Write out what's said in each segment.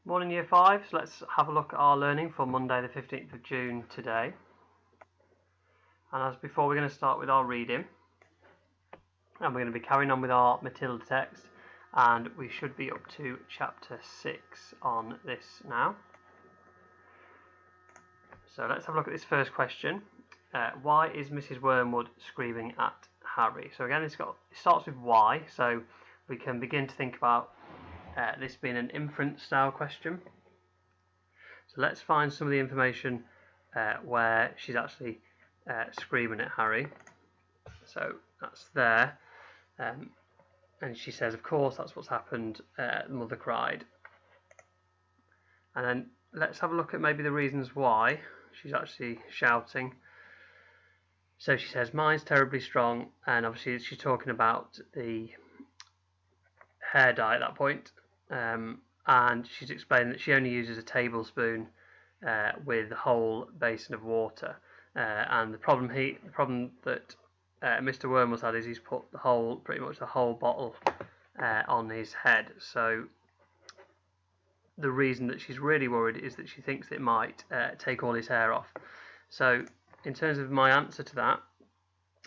Morning Year 5, so let's have a look at our learning for Monday the 15th of June today. And as before, we're going to start with our reading. And we're going to be carrying on with our Matilda text. And we should be up to chapter 6 on this now. So let's have a look at this first question. Why is Mrs. Wormwood screaming at Harry? So again, it starts with why, so we can begin to think about this being an inference style question. So let's find some of the information where she's actually screaming at Harry. So that's there. And she says, of course, that's what's happened. The mother cried. And then let's have a look at maybe the reasons why she's actually shouting. So she says, mine's terribly strong. And obviously she's talking about the hair dye at that point. And she's explaining that she only uses a tablespoon with the whole basin of water. And the problem that Mr. Wormwood's had is he's put pretty much the whole bottle on his head. So the reason that she's really worried is that she thinks it might take all his hair off. So in terms of my answer to that,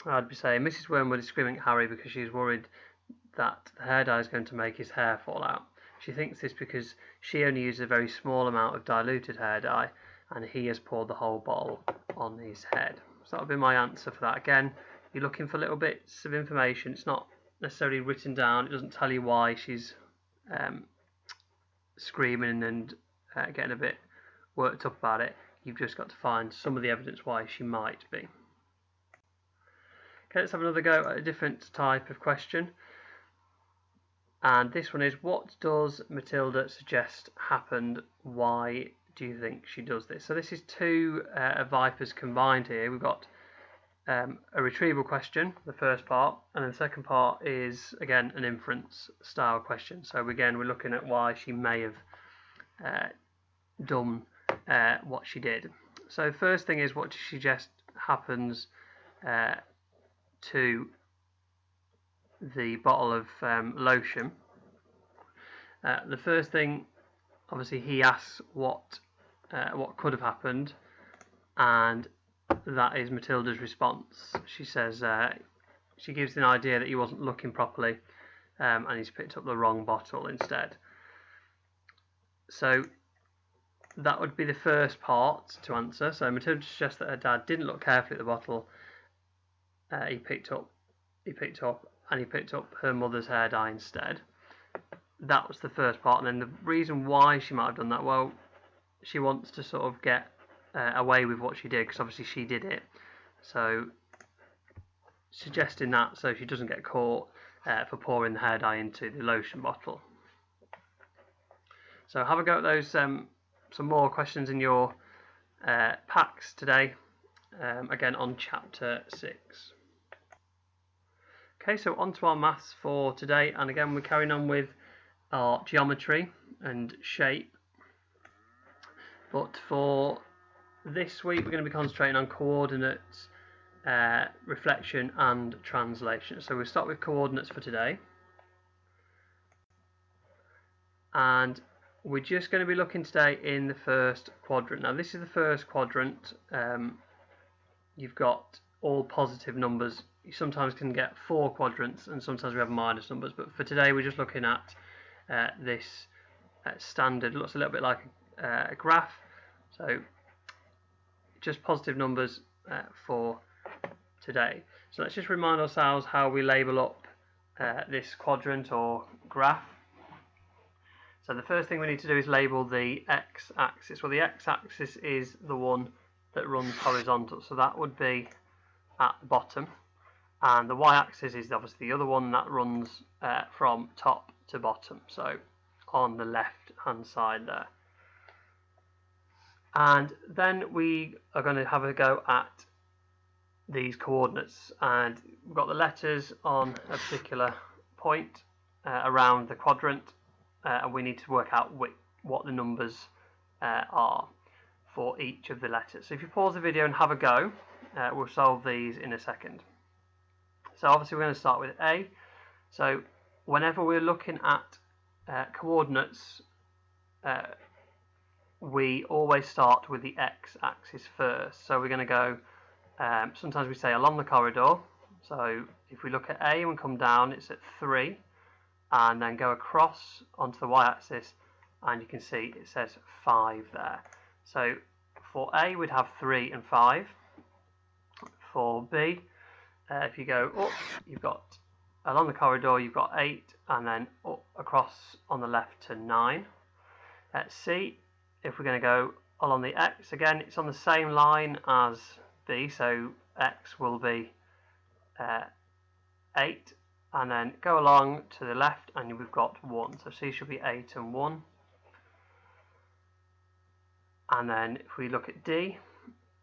I'd be saying Mrs. Wormwood is screaming at Harry because she's worried that the hair dye is going to make his hair fall out. She thinks this because she only uses a very small amount of diluted hair dye and he has poured the whole bottle on his head. So that'll be my answer for that. Again, you're looking for little bits of information. It's not necessarily written down. It doesn't tell you why she's screaming and getting a bit worked up about it. You've just got to find some of the evidence why she might be. Okay, let's have another go at a different type of question. And this one is, what does Matilda suggest happened? Why do you think she does this? So this is two vipers combined here. We've got a retrieval question, the first part, and then the second part is, again, an inference style question. So again, we're looking at why she may have done what she did. So first thing is, what does she suggest happens to the bottle of lotion? The first thing, obviously, he asks what could have happened, and that is Matilda's response. She says she gives an idea that he wasn't looking properly, and he's picked up the wrong bottle instead. So that would be the first part to answer. So Matilda suggests that her dad didn't look carefully at the bottle. He picked up her mother's hair dye instead. That was the first part. And then the reason why she might have done that, well, she wants to sort of get away with what she did, because obviously she did it. So suggesting that so she doesn't get caught for pouring the hair dye into the lotion bottle. So have a go at those some more questions in your packs today, again on chapter 6. Okay, so on to our maths for today, and again we're carrying on with our geometry and shape. But for this week we're going to be concentrating on coordinates, reflection and translation. So we'll start with coordinates for today. And we're just going to be looking today in the first quadrant. Now this is the first quadrant. You've got all positive numbers. You sometimes can get 4 quadrants and sometimes we have minus numbers, but for today we're just looking at this standard. It looks a little bit like a graph, so just positive numbers for today. So let's just remind ourselves how we label up this quadrant or graph. So the first thing we need to do is label the x-axis. Well, the x-axis is the one that runs horizontal, so that would be at the bottom, and the y-axis is obviously the other one that runs from top to bottom, so on the left hand side there. And then we are going to have a go at these coordinates, and we've got the letters on a particular point around the quadrant, and we need to work out what the numbers are for each of the letters. So if you pause the video and have a go, we'll solve these in a second. So obviously we're going to start with A. So whenever we're looking at coordinates we always start with the x-axis first. So we're going to go, sometimes we say along the corridor. So if we look at A and come down, it's at 3, and then go across onto the y-axis, and you can see it says 5 there. So for A, we'd have 3 and 5. For B, if you go up, you've got along the corridor, you've got 8, and then up across on the left to 9. At C, if we're going to go along the X, again, it's on the same line as B, so X will be 8, and then go along to the left, and we've got 1. So C should be 8 and 1. And then if we look at D,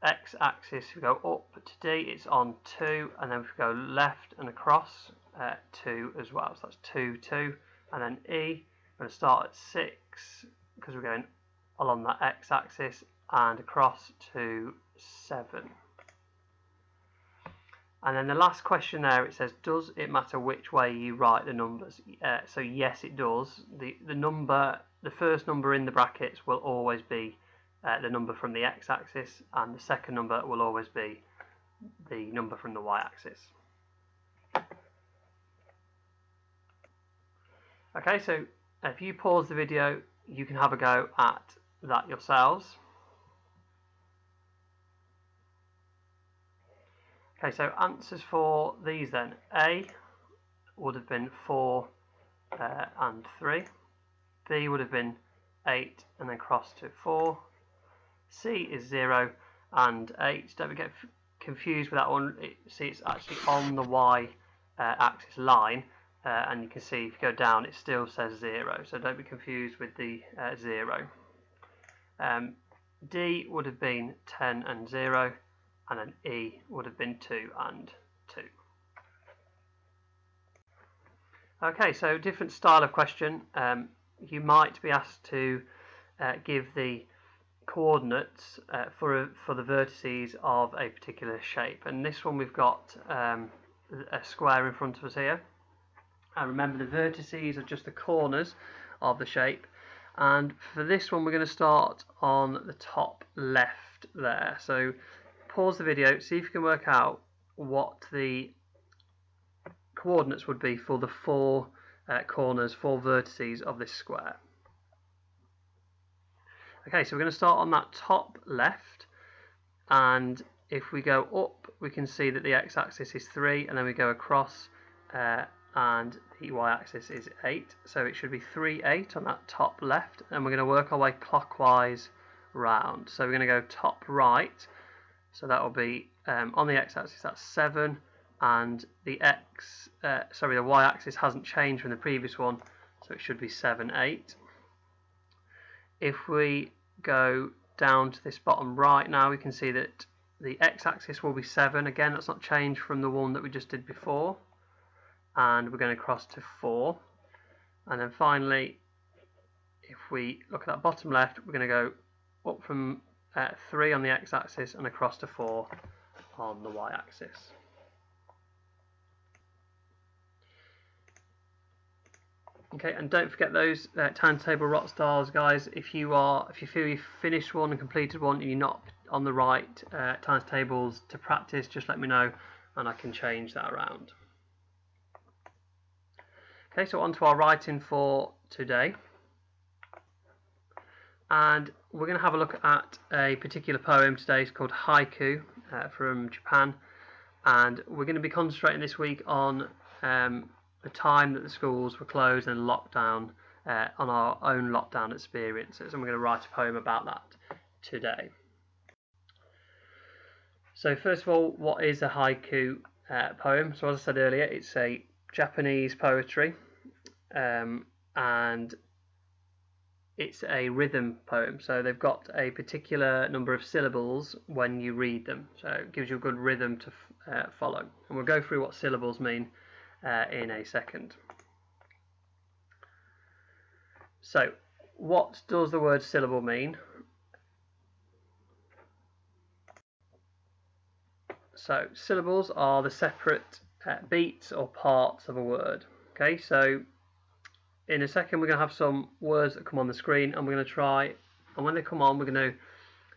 x-axis, we go up to D, it's on 2, and then if we go left and across, 2 as well. So that's 2, 2. And then E, we're going to start at 6, because we're going along that x-axis, and across to 7. And then the last question there, it says, does it matter which way you write the numbers? So yes, it does. The first number in the brackets will always be the number from the x-axis, and the second number will always be the number from the y-axis. Okay, so if you pause the video, you can have a go at that yourselves. Okay, so answers for these then. A would have been 4 and 3. B would have been 8 and then cross to 4. C is 0 and 8. Don't get confused with that one. See, it's actually on the y-axis line, and you can see if you go down, it still says 0. So don't be confused with the 0. D would have been 10 and 0, and then E would have been 2 and 2. Okay, so different style of question. You might be asked to give the coordinates for the vertices of a particular shape, and this one we've got a square in front of us here, and remember the vertices are just the corners of the shape, and for this one we're going to start on the top left there. So pause the video, see if you can work out what the coordinates would be for the 4 corners, 4 vertices of this square. Okay, so we're going to start on that top left, and if we go up, we can see that the x-axis is 3, and then we go across, and the y-axis is 8. So it should be 3, 8 on that top left, and we're going to work our way clockwise round. So we're going to go top right, so that will be on the x-axis, that's 7, and the y-axis hasn't changed from the previous one, so it should be 7, 8. If we go down to this bottom right now, we can see that the x-axis will be 7. Again, that's not changed from the one that we just did before. And we're going to cross to 4. And then finally, if we look at that bottom left, we're going to go up from 3 on the x-axis and across to 4 on the y-axis. Okay, and don't forget those times table rock stars, guys. If you feel you've finished one and completed one and you're not on the right times tables to practice, just let me know and I can change that around. Okay, so on to our writing for today, and we're going to have a look at a particular poem today. It's called Haiku from Japan, and we're going to be concentrating this week on the time that the schools were closed and lockdown, on our own lockdown experiences, and we're going to write a poem about that today. So first of all, what is a haiku poem? So as I said earlier, it's a Japanese poetry, and it's a rhythm poem. So they've got a particular number of syllables when you read them, so it gives you a good rhythm to follow. And we'll go through what syllables mean in a second. So what does the word syllable mean? So syllables are the separate beats or parts of a word. Okay, so in a second we're going to have some words that come on the screen, and we're going to try and when they come on, we're going to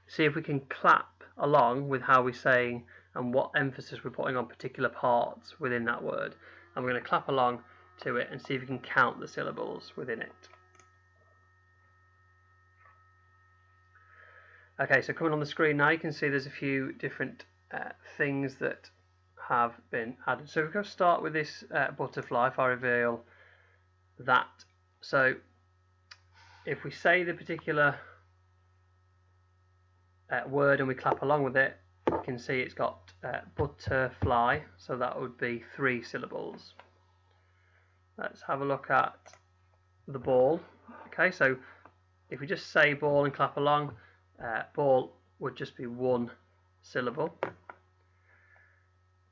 see if we can clap along with how we're saying and what emphasis we're putting on particular parts within that word. And we're going to clap along to it and see if we can count the syllables within it. Okay, so coming on the screen now, you can see there's a few different things that have been added. So we're going to start with this butterfly if I reveal that. So if we say the particular word and we clap along with it, you can see it's got butterfly, so that would be 3 syllables. Let's have a look at the ball. Okay, so if we just say ball and clap along, ball would just be 1 syllable.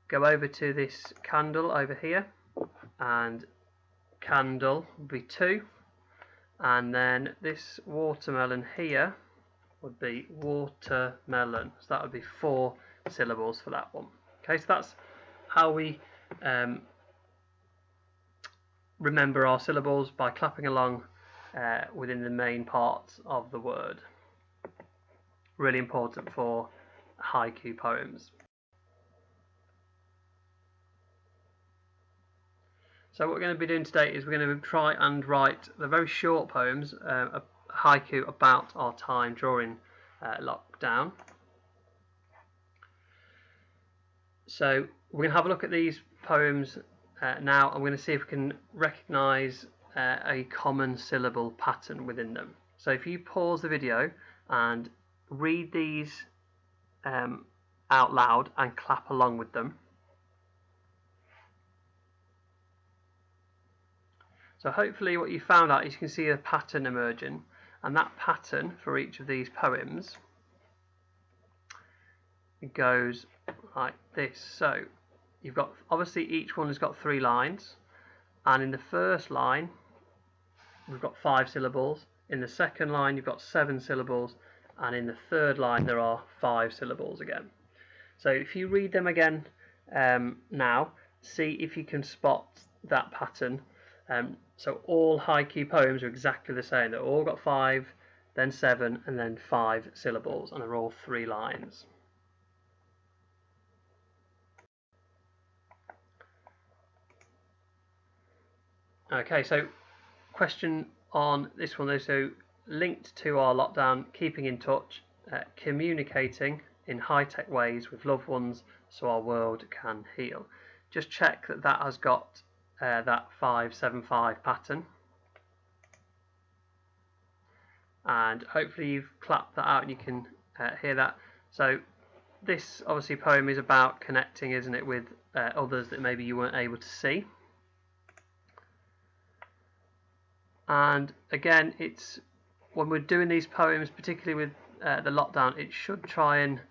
Go over to this candle over here, and candle would be 2, and then this watermelon here would be watermelon, so that would be 4 syllables for that one. Okay, so that's how we remember our syllables, by clapping along within the main parts of the word. Really important for haiku poems. So what we're going to be doing today is we're going to try and write the very short poems, a haiku about our time during lockdown. So we're going to have a look at these poems now. I'm going to see if we can recognise a common syllable pattern within them. So if you pause the video and read these out loud and clap along with them. So hopefully what you found out is you can see a pattern emerging, and that pattern for each of these poems goes like this. So you've got, obviously each one has got 3 lines, and in the first line we've got 5 syllables, in the second line you've got 7 syllables, and in the third line there are 5 syllables again. So if you read them again now, see if you can spot that pattern. So all haiku poems are exactly the same. They've all got 5, then 7, and then 5 syllables, and they're all 3 lines. Okay, so question on this one though, so linked to our lockdown, keeping in touch, communicating in high-tech ways with loved ones so our world can heal. Just check that that has got that 5-7-5 pattern, and hopefully you've clapped that out and you can hear that. So this obviously poem is about connecting, isn't it, with others that maybe you weren't able to see. And again, it's when we're doing these poems, particularly with the lockdown, it should try and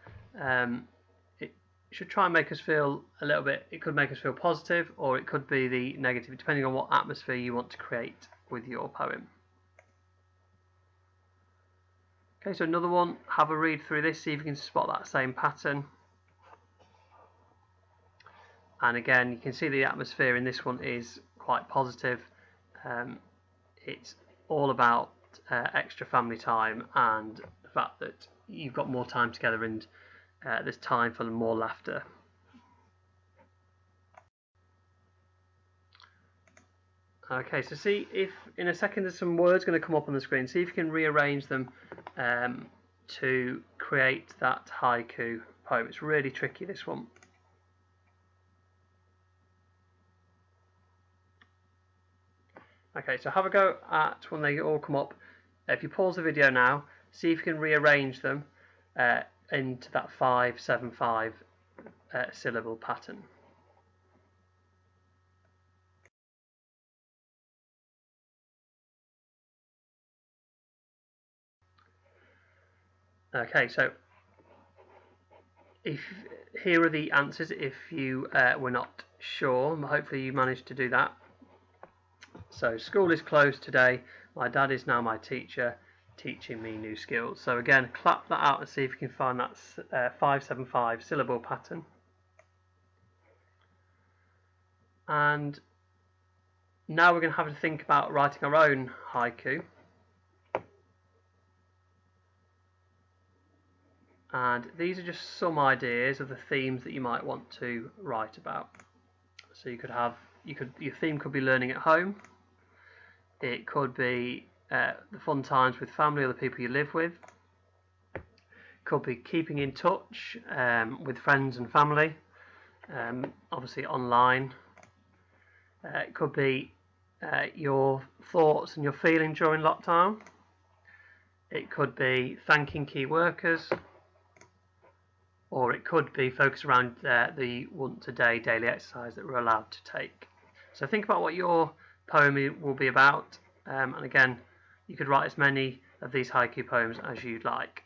make us feel a little bit. It could make us feel positive, or it could be the negative, depending on what atmosphere you want to create with your poem. Okay, so another one. Have a read through this, see if you can spot that same pattern. And again, you can see the atmosphere in this one is quite positive. It's all about extra family time and the fact that you've got more time together, and there's time for more laughter. Okay, so see if in a second there's some words going to come up on the screen. See if you can rearrange them to create that haiku poem. It's really tricky, this one. Okay, so have a go at when they all come up. If you pause the video now, see if you can rearrange them into that 5-7-5 syllable pattern. Okay, so here are the answers if you were not sure. Hopefully you managed to do that. So school is closed today. My dad is now my teacher, teaching me new skills. So again, clap that out and see if you can find that 5-7-5 syllable pattern. And now we're going to have to think about writing our own haiku. And these are just some ideas of the themes that you might want to write about. So your theme could be learning at home. It could be the fun times with family or the people you live with. It could be keeping in touch with friends and family, obviously online. It could be your thoughts and your feeling during lockdown. It could be thanking key workers, or it could be focused around the once a day daily exercise that we're allowed to take. So think about what your poem will be about, and again, you could write as many of these haiku poems as you'd like.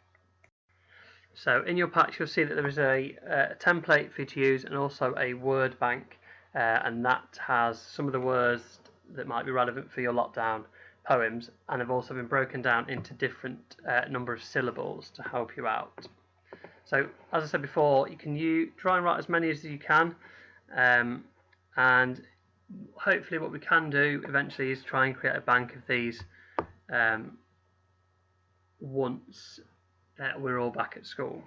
So in your patch you'll see that there is a template for you to use and also a word bank, and that has some of the words that might be relevant for your lockdown poems, and have also been broken down into different number of syllables to help you out. So as I said before, you can try and write as many as you can, and hopefully what we can do eventually is try and create a bank of these once we're all back at school.